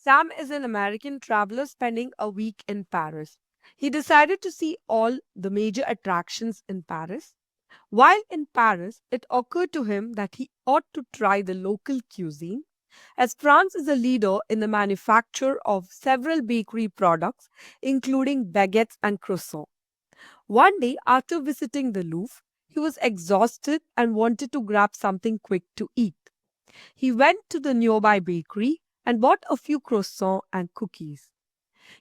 Sam is an American traveler spending a week in Paris. He decided to see all the major attractions in Paris. While in Paris, it occurred to him that he ought to try the local cuisine, as France is a leader in the manufacture of several bakery products, including baguettes and croissants. One day, after visiting the Louvre, he was exhausted and wanted to grab something quick to eat. He went to the nearby bakery and bought a few croissants and cookies.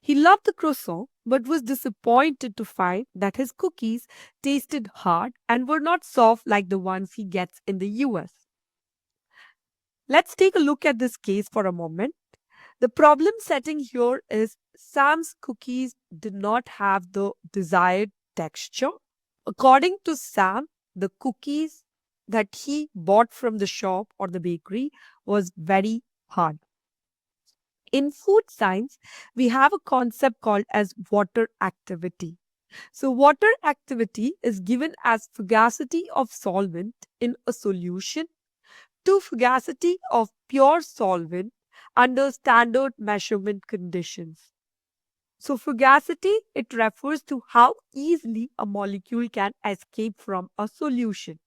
He loved the croissant but was disappointed to find that his cookies tasted hard and were not soft like the ones he gets in the US. Let's take a look at this case for a moment. The problem setting here is Sam's cookies did not have the desired texture. According to Sam, the cookies that he bought from the shop or the bakery was very hard. In food science, we have a concept called as water activity. So water activity is given as fugacity of solvent in a solution to fugacity of pure solvent under standard measurement conditions. So fugacity, it refers to how easily a molecule can escape from a solution.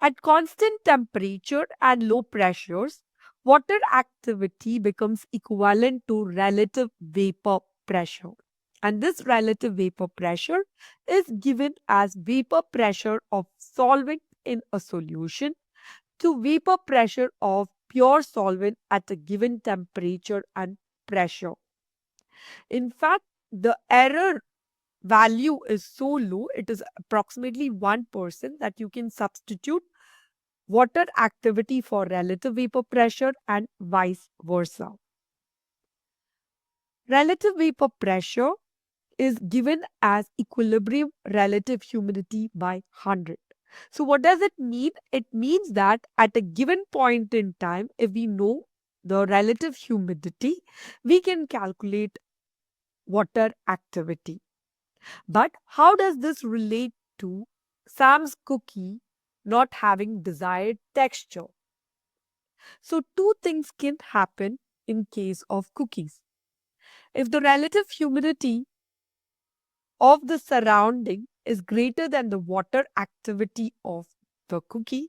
At constant temperature and low pressures, water activity becomes equivalent to relative vapor pressure. And this relative vapor pressure is given as vapor pressure of solvent in a solution to vapor pressure of pure solvent at a given temperature and pressure. In fact, the error value is so low, it is approximately 1%, that you can substitute water activity for relative vapor pressure and vice versa. Relative vapor pressure is given as equilibrium relative humidity by 100. So what does it mean? It means that at a given point in time, if we know the relative humidity, we can calculate water activity. But how does this relate to Sam's cookie not having desired texture? So two things can happen in case of cookies. If the relative humidity of the surrounding is greater than the water activity of the cookie,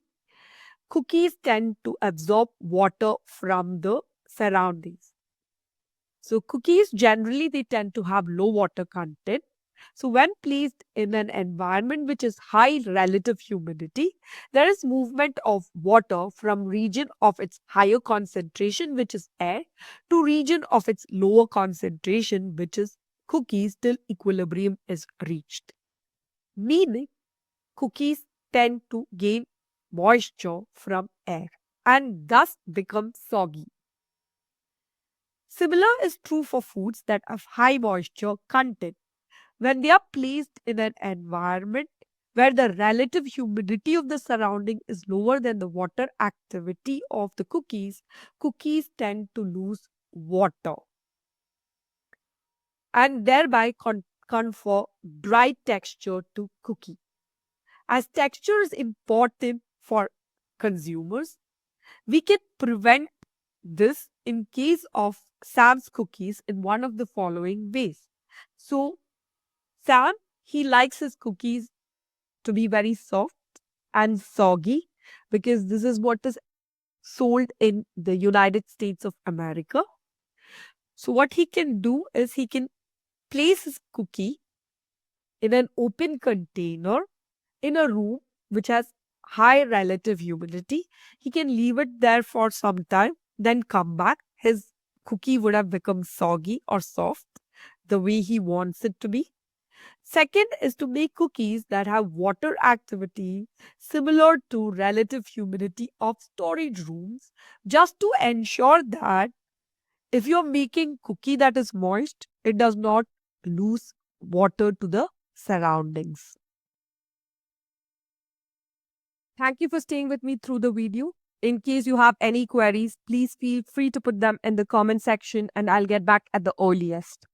cookies tend to absorb water from the surroundings. So cookies generally they tend to have low water content. So when placed in an environment which is high relative humidity, there is movement of water from region of its higher concentration, which is air, to region of its lower concentration, which is cookies, till equilibrium is reached. Meaning cookies tend to gain moisture from air and thus become soggy. Similar is true for foods that have high moisture content. When they are placed in an environment where the relative humidity of the surrounding is lower than the water activity of the cookies, cookies tend to lose water and thereby confer dry texture to cookie. As texture is important for consumers, we can prevent this in case of Sam's cookies in one of the following ways. So, Sam, he likes his cookies to be very soft and soggy because this is what is sold in the United States of America. So, what he can do is he can place his cookie in an open container in a room which has high relative humidity. He can leave it there for some time, then come back. His cookie would have become soggy or soft the way he wants it to be. Second is to make cookies that have water activity similar to relative humidity of storage rooms, just to ensure that if you're making cookie that is moist, it does not lose water to the surroundings. Thank you for staying with me through the video. In case you have any queries, please feel free to put them in the comment section and I'll get back at the earliest.